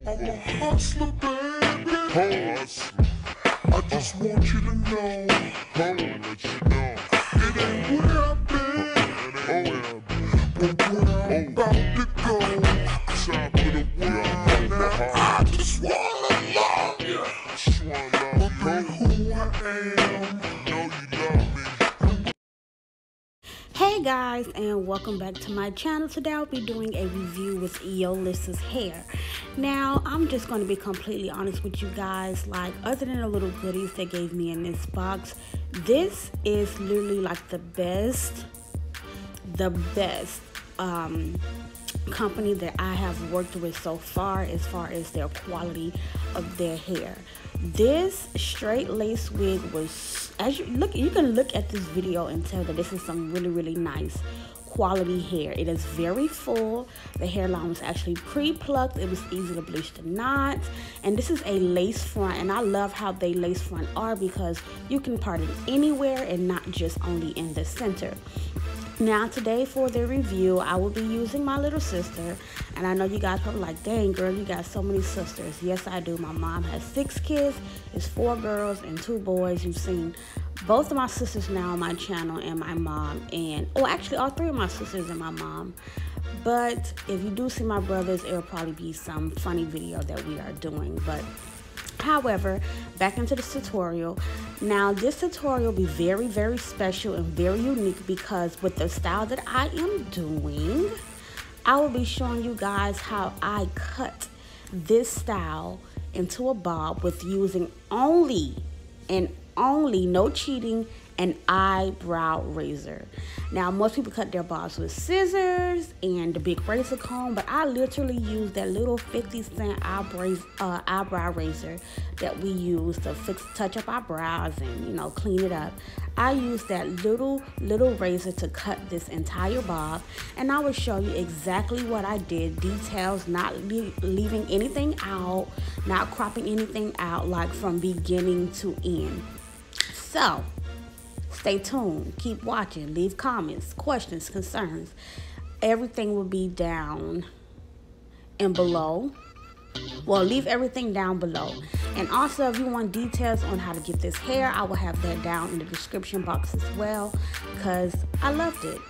I'm a hustler, baby. Hustler. I just want you to know. It ain't where I've been, but where I'm about to go. Top of the world now. I just wanna love you. But be who I am. Know you love me. Hey guys, and welcome back to my channel. Today I'll be doing a review with Yolissa's hair. Now I'm just going to be completely honest with you guys, like other than the little goodies they gave me in this box, this is literally like the best company that I have worked with so far as their quality of their hair. This straight lace wig was, as you can look at this video and tell that this is some really nice quality hair. It is very full. The hairline was actually pre-plucked. It was easy to bleach the knots, and this is a lace front, and I love how they lace front are because you can part it anywhere and not just only in the center. Now today for the review, I will be using my little sister, and I know you guys probably like, dang girl, you got so many sisters. Yes, I do. My mom has 6 kids. It's 4 girls and 2 boys. You've seen both of my sisters now on my channel, and my mom, and actually all 3 of my sisters and my mom. But if you do see my brothers, it'll probably be some funny video that we are doing. But however, back into this tutorial. Now this tutorial will be very special and very unique because with the style that I am doing, I will be showing you guys how I cut this style into a bob with using only, no cheating, an eyebrow razor. Now most people cut their bobs with scissors and the big razor comb, but I literally use that little 50-cent eyebrow razor that we use to touch up our brows and clean it up. I use that little razor to cut this entire bob, and I will show you exactly what I did, details, not leaving anything out, not cropping anything out, like from beginning to end. So stay tuned, keep watching, leave comments, questions, concerns. Everything will be down and below. Well, leave everything down below. And also, if you want details on how to get this hair, I will have that down in the description box as well, because I loved it.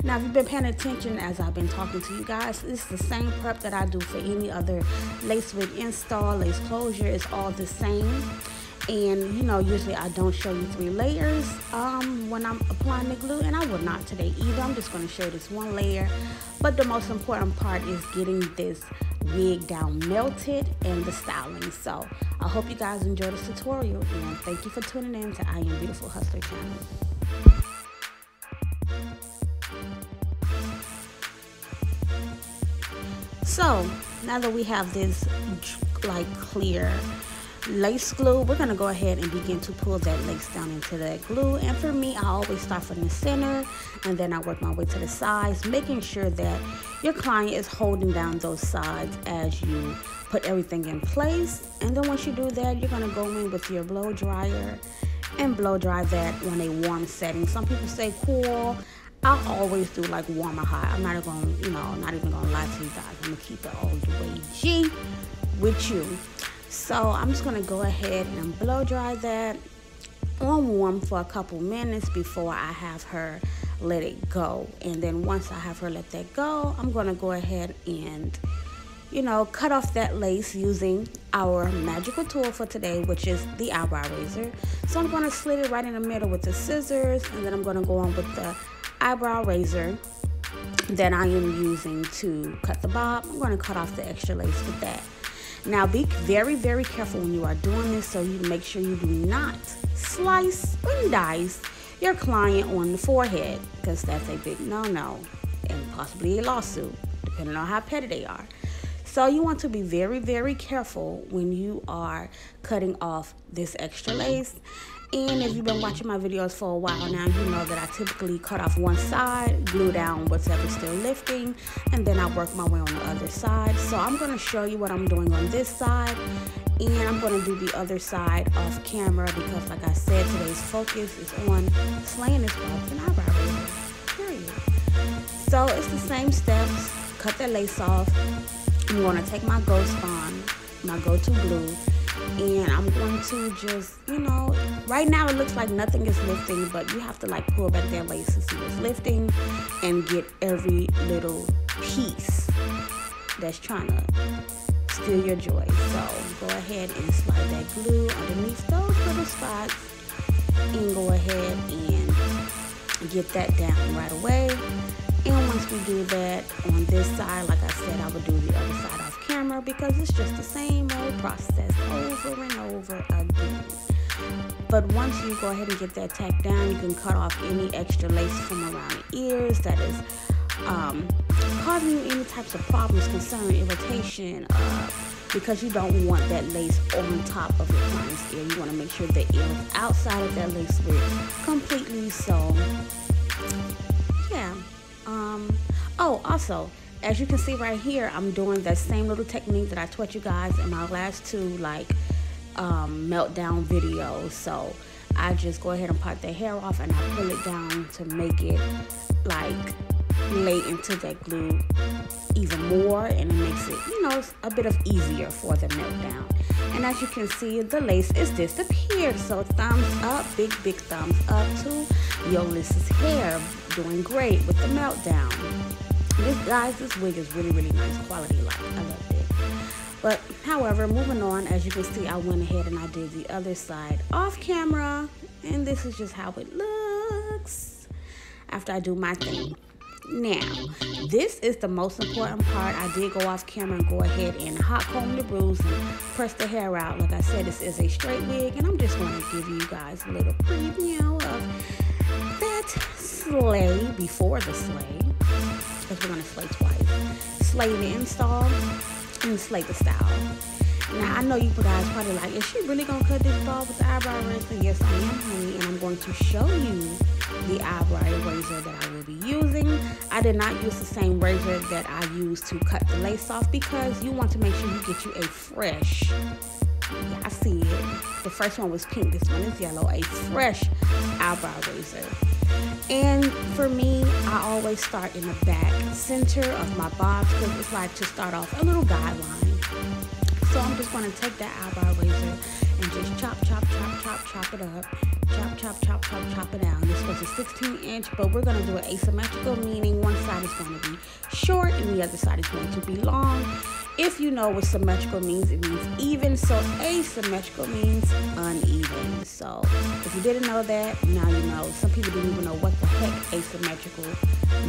Now, if you've been paying attention as I've been talking to you guys, it's the same prep that I do for any other lace wig install, lace closure. It's all the same. And usually I don't show you 3 layers when I'm applying the glue, and I will not today either. I'm just going to show you this 1 layer. But the most important part is getting this wig down melted and the styling. So I hope you guys enjoy this tutorial, and thank you for tuning in to I Am Beautiful Hustler channel. So now that we have this like clear lace glue, we're going to go ahead and begin to pull that lace down into that glue. And for me, I always start from the center and then I work my way to the sides, making sure that your client is holding down those sides as you put everything in place. And then once you do that, you're going to go in with your blow dryer and blow dry that on a warm setting. Some people say cool. I always do like warm or hot. I'm not even going to lie to you guys. I'm going to keep it all the way G with you. So I'm just going to go ahead and blow dry that on warm for a couple minutes before I have her let it go. And then once I have her let that go, I'm going to go ahead and, cut off that lace using our magical tool for today, which is the eyebrow razor. So I'm going to slit it right in the middle with the scissors, and then I'm going to go on with the eyebrow razor that I am using to cut the bob. I'm going to cut off the extra lace with that. Now be very careful when you are doing this, so you make sure you do not slice and dice your client on the forehead, because that's a big no-no and possibly a lawsuit depending on how petty they are. So you want to be very careful when you are cutting off this extra lace. And if you've been watching my videos for a while now, you know that I typically cut off one side, glue down whatever's still lifting, and then I work my way on the other side. So I'm going to show you what I'm doing on this side, and I'm going to do the other side off camera because, like I said, today's focus is on slaying this bob with an eyebrow razor, period. So it's the same steps. Cut the lace off, I'm going to take my Ghost Bond, my go-to glue, and I'm going to just, you know, right now it looks like nothing is lifting, but you have to like pull back that lace to see what's lifting and get every little piece that's trying to steal your joy. So go ahead and slide that glue underneath those little spots and go ahead and get that down right away. And once we do that on this side, like I said, I would do the other side off camera because it's just the same old process over and over again. But once you go ahead and get that tacked down, you can cut off any extra lace from around the ears that is causing you any types of problems, concern, irritation, because you don't want that lace on top of your client's ear. You want to make sure the ear is outside of that lace width completely. So yeah. Oh, also, as you can see right here, I'm doing that same little technique that I taught you guys in my last two meltdown videos. So I just go ahead and part the hair off and I pull it down to make it like lay into that glue even more, and it makes it, you know, a bit of easier for the meltdown. And as you can see, the lace is disappeared. So thumbs up, big thumbs up to Yolissa's hair, doing great with the meltdown. This wig is really nice quality. Like, I loved it. But however, moving on, as you can see, I went ahead and I did the other side off camera, and this is just how it looks after I do my thing. Now, this is the most important part. I did go off camera and go ahead and hot comb the bruise and press the hair out. Like I said, this is a straight wig, and I'm just going to give you guys a little preview of that slay before the slay, because we're going to slay twice. Slay the install and slay the style. Now, I know you guys probably like, is she really going to cut this ball with the eyebrow razor? Yes, I am, honey, and I'm going to show you the eyebrow razor that I will be using. I did not use the same razor that I used to cut the lace off because you want to make sure you get you a fresh, yeah, I see it. The first one was pink, this one is yellow, a fresh eyebrow razor. And for me, I always start in the back center of my bob because it's like to start off a little guideline. So I'm just going to take that eyebrow razor and just chop it up. Chop it down. This was a 16-inch, but we're going to do it asymmetrical, meaning one side is going to be short and the other side is going to be long. If you know what symmetrical means, it means even. So asymmetrical means uneven. So if you didn't know that, now you know. Some people didn't even know what the heck asymmetrical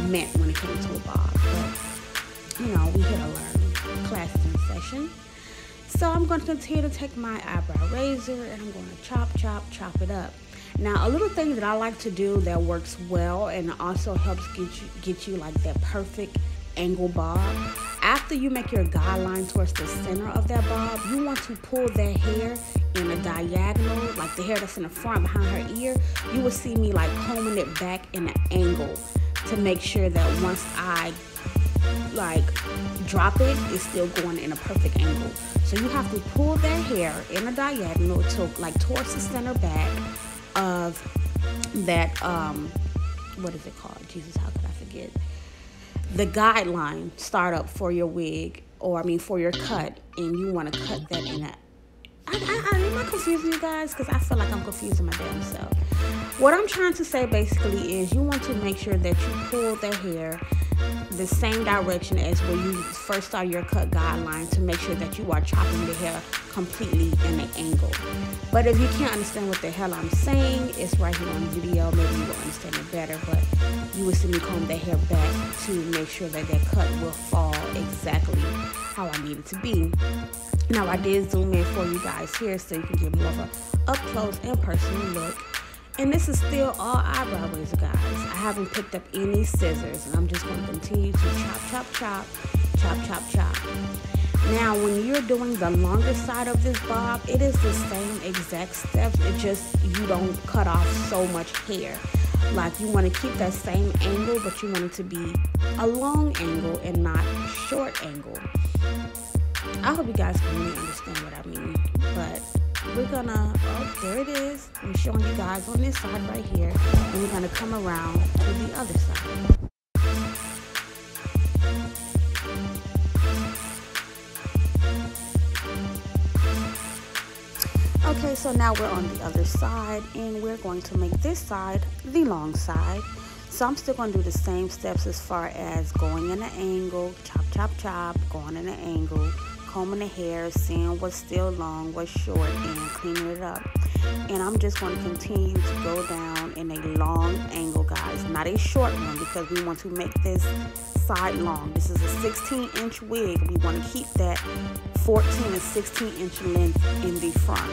meant when it came to a bob. But, you know, we here to learn. Classes in session. So I'm going to continue to take my eyebrow razor and I'm going to chop it up. Now, a little thing that I like to do that works well and also helps get you like that perfect angle bob. After you make your guideline towards the center of that bob, you want to pull that hair in a diagonal, like the hair that's in the front behind her ear. You will see me like combing it back in an angle to make sure that once I like drop it, it's still going in a perfect angle. So you have to pull that hair in a diagonal to like towards the center back of that what is it called? Jesus, how could I forget? The guideline startup for your wig, or I mean for your cut, and you want to cut that in a am I confusing you guys? Because I feel like I'm confusing my damn self. What I'm trying to say basically is you want to make sure that you pull the hair the same direction as where you first start your cut guideline to make sure that you are chopping the hair completely in an angle. But if you can't understand what the hell I'm saying, it's right here on the video. Maybe you will understand it better, but you will see me comb the hair back to make sure that that cut will fall exactly how I need it to be. Now, I did zoom in for you guys here so you can get more of a up close and personal look. And this is still all eyebrow razor, guys. I haven't picked up any scissors, and I'm just going to continue to chop. Now, when you're doing the longer side of this bob, it is the same exact steps. It just, you don't cut off so much hair. Like, you want to keep that same angle, but you want it to be a long angle and not short angle. I hope you guys can really understand what I mean, but we're gonna, oh, there it is. I'm showing you guys on this side right here, and we're gonna come around to the other side. Okay, so now we're on the other side, and we're going to make this side the long side. So I'm still going to do the same steps as far as going in an angle, chop, chop, chop, going in an angle, combing the hair, seeing what's still long, what's short, and cleaning it up. And I'm just going to continue to go down in a long angle, guys, not a short one, because we want to make this side long. This is a 16-inch wig. We want to keep that 14 and 16-inch length in the front.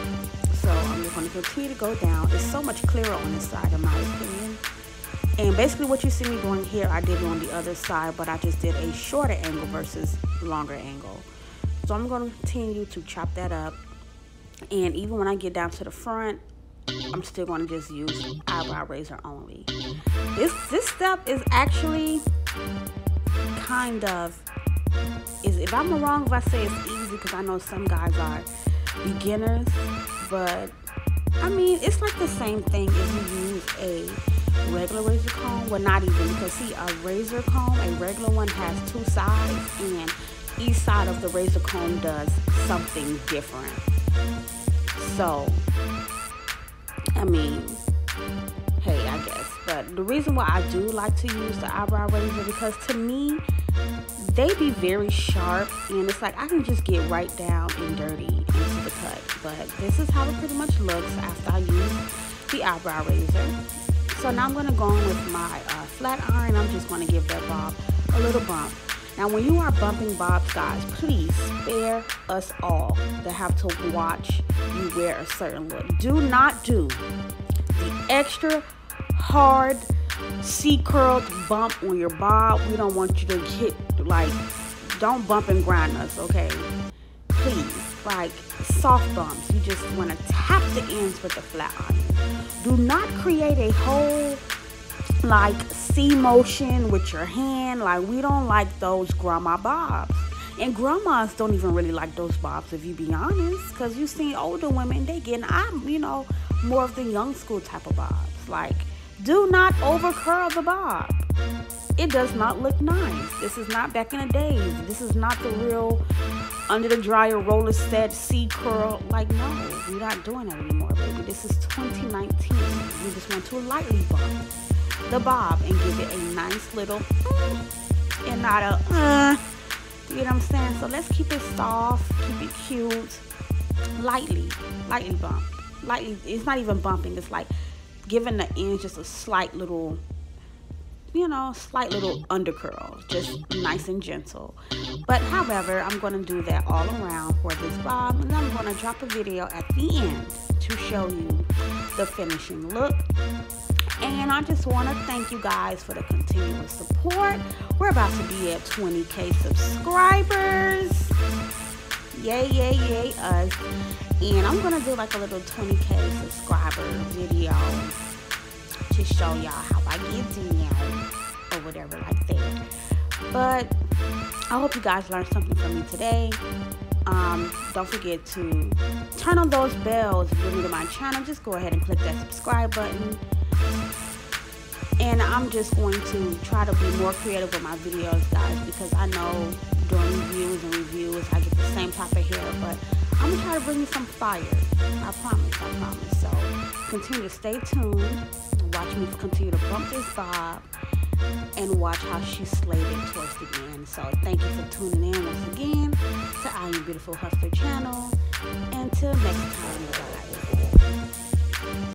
So I'm just going to continue to go down. It's so much clearer on this side, in my opinion. And basically what you see me doing here, I did it on the other side, but I just did a shorter angle versus longer angle. So I'm going to continue to chop that up. And even when I get down to the front, I'm still going to just use eyebrow razor only. This step is actually kind of, if I'm wrong if I say it's easy, because I know some guys are beginners, but I mean, it's like the same thing as you use a regular razor comb. Well, not even, because see, a razor comb, a regular one, has two sides, and each side of the razor comb does something different. So I mean, hey, I guess. But the reason why I do like to use the eyebrow razor, because to me, they be very sharp, and it's like I can just get right down and dirty into the cut. But this is how it pretty much looks after I use the eyebrow razor. So now I'm going to go on with my flat iron. I'm just going to give that bob a little bump. Now, when you are bumping bobs, guys, please spare us all that have to watch you wear a certain look. Do not do the extra hard C-curled bump on your bob. We don't want you to hit, like, don't bump and grind us, okay? Please, like, soft bumps. You just want to tap the ends with the flat iron. Do not create a whole, like, C motion with your hand. Like, we don't like those grandma bobs. And grandmas don't even really like those bobs, if you be honest, because you see older women, they getting, you know, more of the young school type of bobs. Like, do not over curl the bob. It does not look nice. This is not back in the days. This is not the real under the dryer roller set C curl. Like, no, we're not doing that anymore, baby. This is 2019. We just want to lightly bump the bob and give it a nice little and not a you know what I'm saying? So let's keep it soft, keep it cute, lightly bump. Lightly, it's not even bumping, it's like giving the ends just a slight little, you know, slight little undercurl, just nice and gentle. But however, I'm going to do that all around for this bob, and I'm going to drop a video at the end to show you the finishing look. And I just want to thank you guys for the continuous support. We're about to be at 20K subscribers. Yay, yay, yay, us. And I'm going to do like a little 20K subscriber video to show y'all how I get down or whatever like that. But I hope you guys learned something from me today. Don't forget to turn on those bells if you're new to my channel. Just go ahead and click that subscribe button. And I'm just going to try to be more creative with my videos, guys, because I know during reviews I get the same type of hair, but I'm going to try to bring you some fire. I promise. So continue to stay tuned. Watch me continue to bump this bob and watch how she slayed it towards the end. So thank you for tuning in once again to IAmBeautifulHustler channel. Until next time, guys.